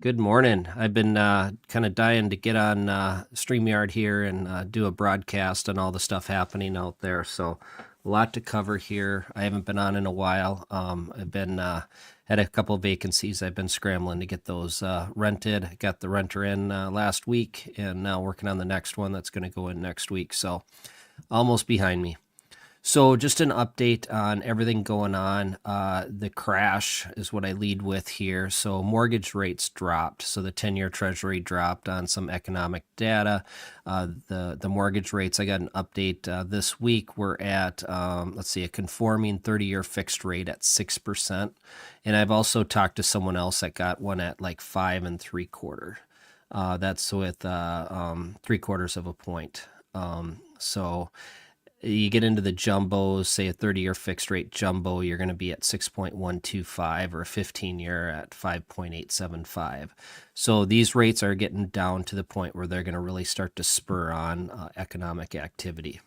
Good morning. I've been kind of dying to get on StreamYard here and do a broadcast on all the stuff happening out there. So, a lot to cover here. I haven't been on in a while. I've been had a couple vacancies. I've been scrambling to get those rented. Got the renter in last week, and now working on the next one that's going to go in next week. So, almost behind me. So, just an update on everything going on. The crash is what I lead with here. So, mortgage rates dropped. So, the 10-year Treasury dropped on some economic data. The mortgage rates, I got an update this week. We're at, let's see, a conforming 30-year fixed rate at 6%. And I've also talked to someone else that got one at like 5.75. That's with 3/4 of a point. So, you get into the jumbos, say a 30-year fixed rate jumbo, you're going to be at 6.125 or a 15-year at 5.875. So these rates are getting down to the point where they're going to really start to spur on economic activity.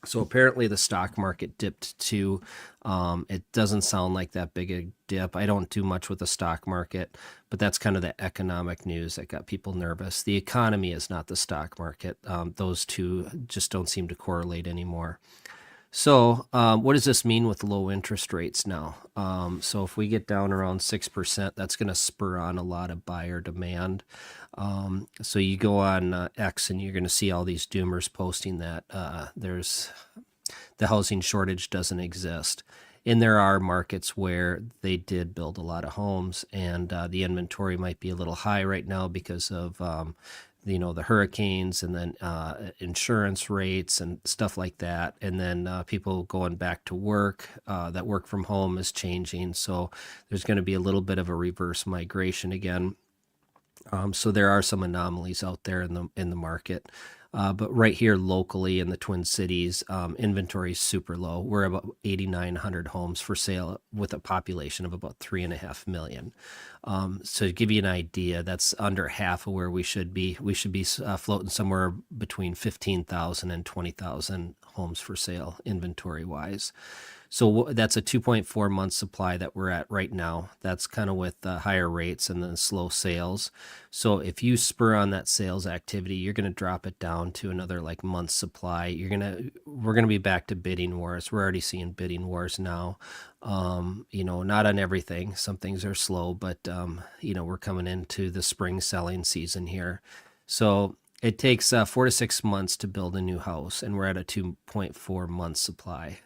So apparently the stock market dipped too. It doesn't sound like that big a dip. I don't do much with the stock market, but that's kind of the economic news that got people nervous. The economy is not the stock market. Those two just don't seem to correlate anymore. So, what does this mean with low interest rates now? So, if we get down around 6%, that's going to spur on a lot of buyer demand. So, you go on X and you're going to see all these doomers posting that there's the housing shortage doesn't exist. And there are markets where they did build a lot of homes, and the inventory might be a little high right now because of the hurricanes and then insurance rates and stuff like that, and then people going back to work. That work from home is changing, so there's going to be a little bit of a reverse migration again. So there are some anomalies out there in the market. But right here locally in the Twin Cities, inventory is super low. We're about 8,900 homes for sale with a population of about 3.5 million. So to give you an idea, that's under half of where we should be. We should be floating somewhere between 15,000 and 20,000 homes for sale inventory wise. So that's a 2.4 month supply that we're at right now. That's kind of with higher rates and then slow sales. So if you spur on that sales activity, you're going to drop it down to another like month supply. We're going to be back to bidding wars. We're already seeing bidding wars now. Not on everything. Some things are slow, but we're coming into the spring selling season here. So it takes 4 to 6 months to build a new house, and we're at a 2.4 month supply.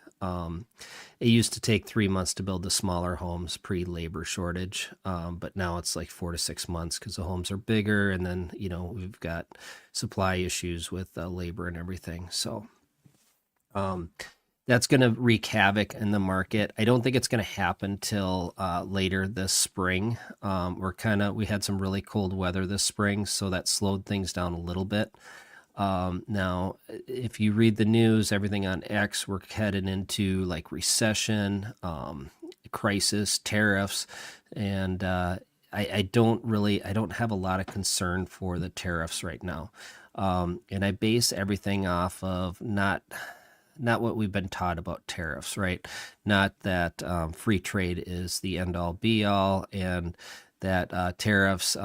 It used to take 3 months to build the smaller homes pre-labor shortage, but now it's like 4 to 6 months because the homes are bigger, and then we've got supply issues with labor and everything. So that's going to wreak havoc in the market. I don't think it's going to happen till later this spring. We had some really cold weather this spring, so that slowed things down a little bit. Now, if you read the news, everything on X, we're headed into like recession, crisis, tariffs, and I don't have a lot of concern for the tariffs right now. And I base everything off of not what we've been taught about tariffs, right? Not that free trade is the end all be all, and that tariffs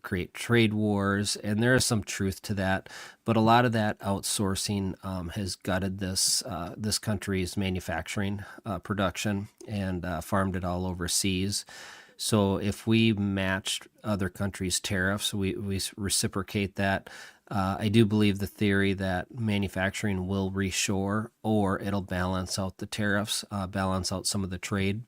create trade wars, and there is some truth to that. But a lot of that outsourcing has gutted this country's manufacturing production and farmed it all overseas. So if we matched other countries' tariffs, we reciprocate that. I do believe the theory that manufacturing will reshore, or it'll balance out the tariffs, balance out some of the trade.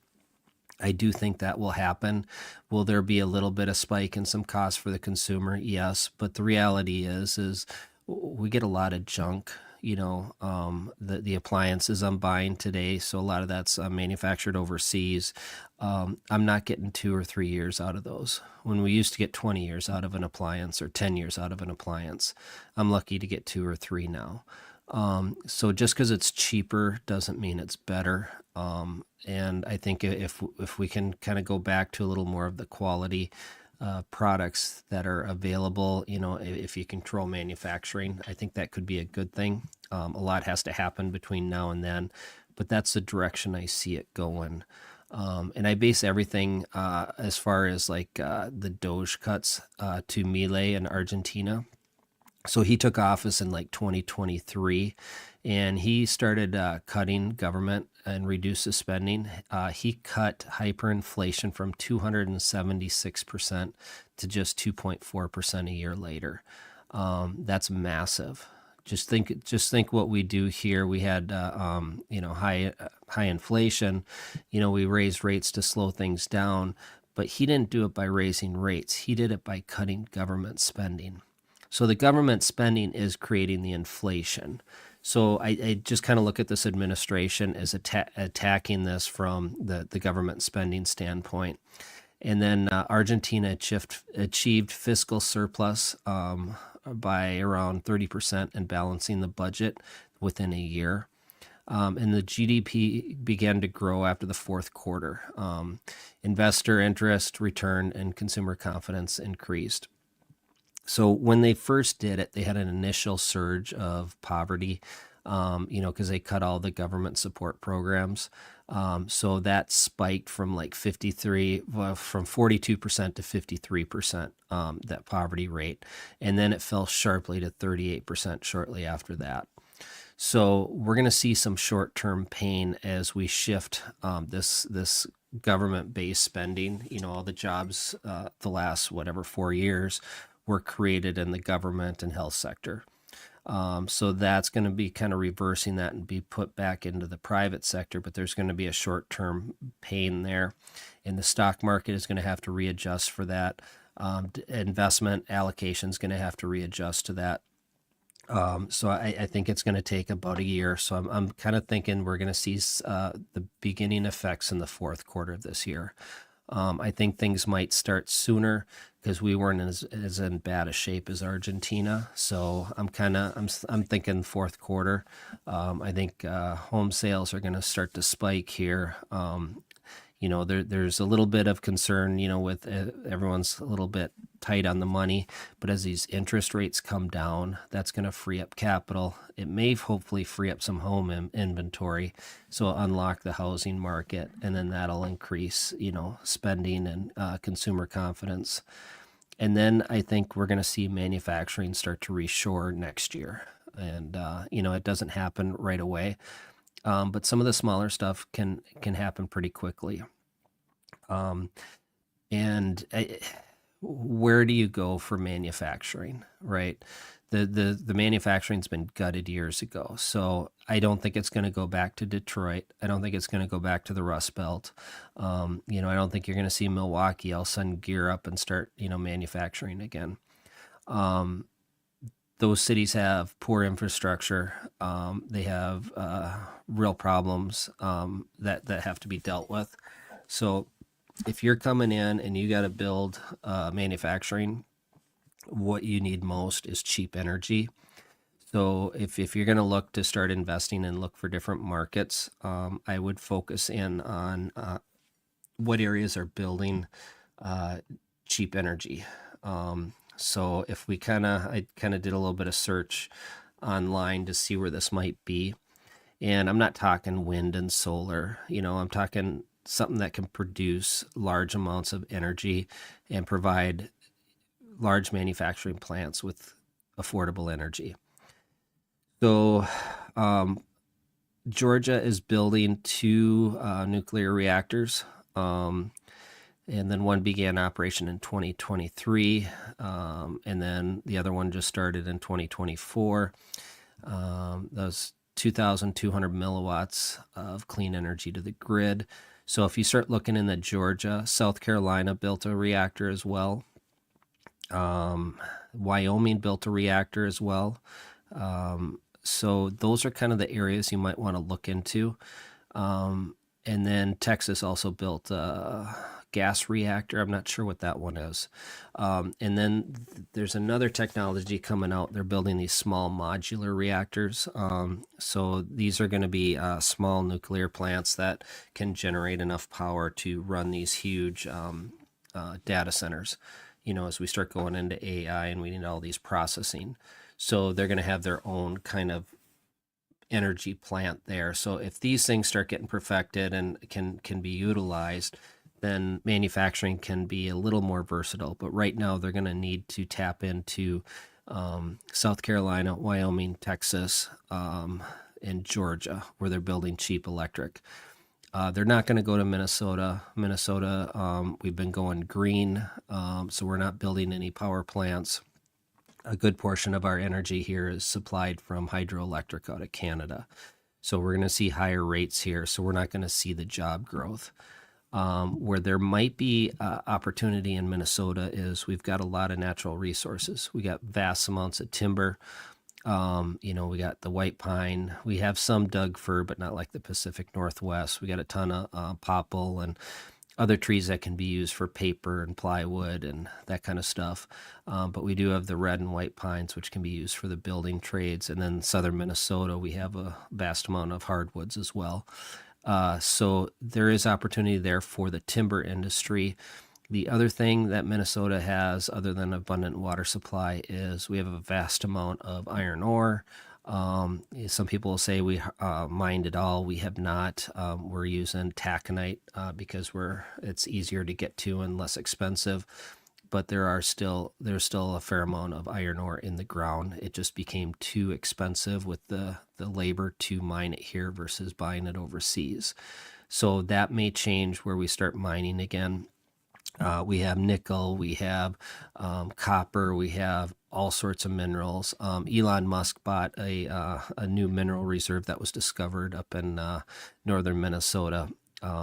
I do think that will happen. Will there be a little bit of spike in some costs for the consumer? Yes, but the reality is we get a lot of junk. The appliances I'm buying today, so a lot of that's manufactured overseas. I'm not getting 2 or 3 years out of those. When we used to get 20 years out of an appliance or 10 years out of an appliance, I'm lucky to get 2 or 3 now. So just because it's cheaper doesn't mean it's better. And I think if we can kind of go back to a little more of the quality products that are available, if you control manufacturing, I think that could be a good thing. A lot has to happen between now and then, but that's the direction I see it going. And I base everything as far as like the Doge cuts to Milei in Argentina. So he took office in like 2023, and he started cutting government and reduced the spending. He cut hyperinflation from 276% to just 2.4% a year later. That's massive. Just think what we do here. We had high inflation. We raised rates to slow things down, but he didn't do it by raising rates. He did it by cutting government spending. So the government spending is creating the inflation. So I just kind of look at this administration as attacking this from the government spending standpoint. And then Argentina achieved fiscal surplus by around 30% and balancing the budget within a year. And the GDP began to grow after the fourth quarter. Investor interest returned and consumer confidence increased. So when they first did it, they had an initial surge of poverty, because they cut all the government support programs. So that spiked from like 42% to 53%, that poverty rate. And then it fell sharply to 38% shortly after that. So we're going to see some short-term pain as we shift this government-based spending. All the jobs the last 4 years were created in the government and health sector. So that's going to be kind of reversing that and be put back into the private sector, but there's going to be a short-term pain there. And the stock market is going to have to readjust for that. Investment allocation is going to have to readjust to that. So I think it's going to take about a year. So I'm kind of thinking we're going to see the beginning effects in the fourth quarter of this year. I think things might start sooner because we weren't as in bad a shape as Argentina. So I'm thinking fourth quarter. I think home sales are going to start to spike here. There's a little bit of concern, with everyone's a little bit tight on the money, but as these interest rates come down, that's going to free up capital. It may hopefully free up some home inventory, so unlock the housing market, and then that'll increase, spending and consumer confidence. And then I think we're going to see manufacturing start to reshore next year. And, it doesn't happen right away. But some of the smaller stuff can happen pretty quickly. Where do you go for manufacturing, right? The manufacturing's been gutted years ago, so I don't think it's going to go back to Detroit. I don't think it's going to go back to the Rust Belt. I don't think you're going to see Milwaukee all of a sudden gear up and start, manufacturing again. Those cities have poor infrastructure. They have real problems that have to be dealt with. So if you're coming in and you got to build manufacturing, what you need most is cheap energy. So if you're going to look to start investing and look for different markets, I would focus in on what areas are building cheap energy. So if I kind of did a little bit of search online to see where this might be. And I'm not talking wind and solar, I'm talking something that can produce large amounts of energy and provide large manufacturing plants with affordable energy. So Georgia is building 2 nuclear reactors. And then one began operation in 2023, and then the other one just started in 2024. Those 2,200 milliwatts of clean energy to the grid. So if you start looking in the Georgia, South Carolina built a reactor as well. Wyoming built a reactor as well. So those are kind of the areas you might want to look into. And then Texas also built a gas reactor. I'm not sure what that one is. And then there's another technology coming out. They're building these small modular reactors. So these are going to be small nuclear plants that can generate enough power to run these huge data centers, as we start going into AI and we need all these processing. So they're going to have their own kind of energy plant there. So if these things start getting perfected and can be utilized, then manufacturing can be a little more versatile. But right now, they're going to need to tap into South Carolina, Wyoming, Texas, and Georgia, where they're building cheap electric. They're not going to go to Minnesota. Minnesota, we've been going green, so we're not building any power plants. A good portion of our energy here is supplied from hydroelectric out of Canada. So we're going to see higher rates here. So we're not going to see the job growth. Where there might be opportunity in Minnesota is we've got a lot of natural resources. We got vast amounts of timber. We got the white pine. We have some Doug fir, but not like the Pacific Northwest. We got a ton of popple and other trees that can be used for paper and plywood and that kind of stuff. But we do have the red and white pines, which can be used for the building trades. And then southern Minnesota, we have a vast amount of hardwoods as well. So there is opportunity there for the timber industry. The other thing that Minnesota has, other than abundant water supply, is we have a vast amount of iron ore. Some people will say we mined it all. We have not. We're using taconite because it's easier to get to and less expensive. But there's still a fair amount of iron ore in the ground. It just became too expensive with the labor to mine it here versus buying it overseas. So that may change where we start mining again. We have nickel, we have copper, we have all sorts of minerals. Elon Musk bought a new mineral reserve that was discovered up in northern Minnesota.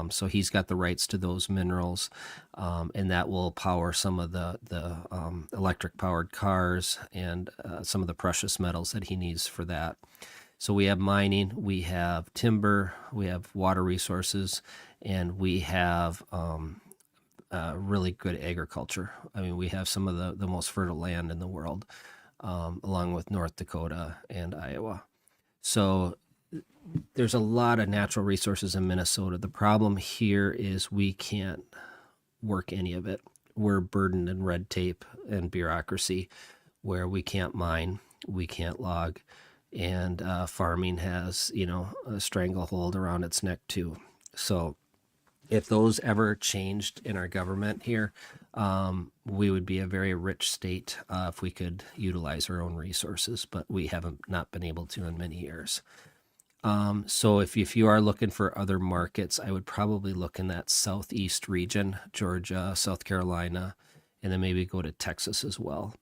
So he's got the rights to those minerals, and that will power some of the electric powered cars and some of the precious metals that he needs for that. So we have mining, we have timber, we have water resources, and we have really good agriculture. I mean, we have some of the most fertile land in the world, along with North Dakota and Iowa. So there's a lot of natural resources in Minnesota. The problem here is we can't work any of it. We're burdened in red tape and bureaucracy where we can't mine, we can't log, and farming has, a stranglehold around its neck too. So if those ever changed in our government here, we would be a very rich state if we could utilize our own resources, but we haven't not been able to in many years. So if you are looking for other markets, I would probably look in that southeast region, Georgia, South Carolina, and then maybe go to Texas as well.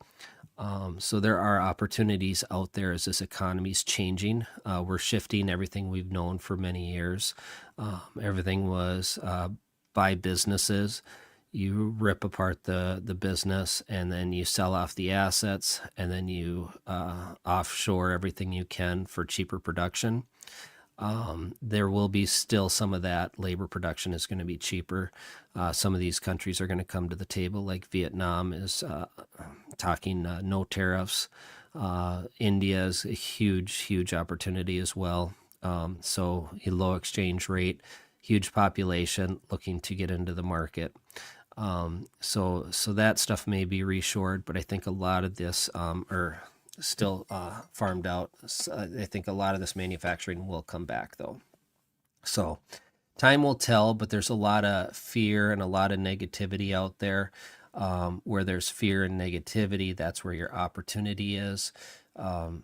So there are opportunities out there as this economy is changing. We're shifting everything we've known for many years. Everything was by businesses. You rip apart the business and then you sell off the assets and then you offshore everything you can for cheaper production. There will be still some of that. Labor production is going to be cheaper. Some of these countries are going to come to the table, like Vietnam is talking no tariffs. India is a huge opportunity as well. So a low exchange rate, huge population looking to get into the market. So that stuff may be reshored, but I think a lot of this are still farmed out. I think a lot of this manufacturing will come back though. So time will tell, but there's a lot of fear and a lot of negativity out there. Where there's fear and negativity, that's where your opportunity is.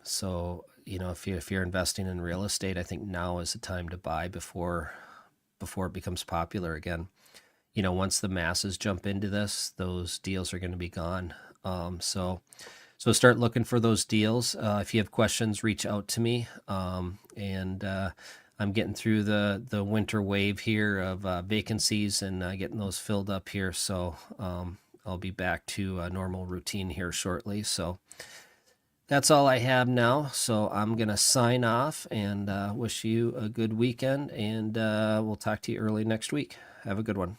So if you're investing in real estate, I think now is the time to buy before it becomes popular again. Once the masses jump into this, those deals are going to be gone. So start looking for those deals. If you have questions, reach out to me. And I'm getting through the winter wave here of vacancies and getting those filled up here. So I'll be back to a normal routine here shortly. So that's all I have now. So I'm going to sign off and wish you a good weekend. And we'll talk to you early next week. Have a good one.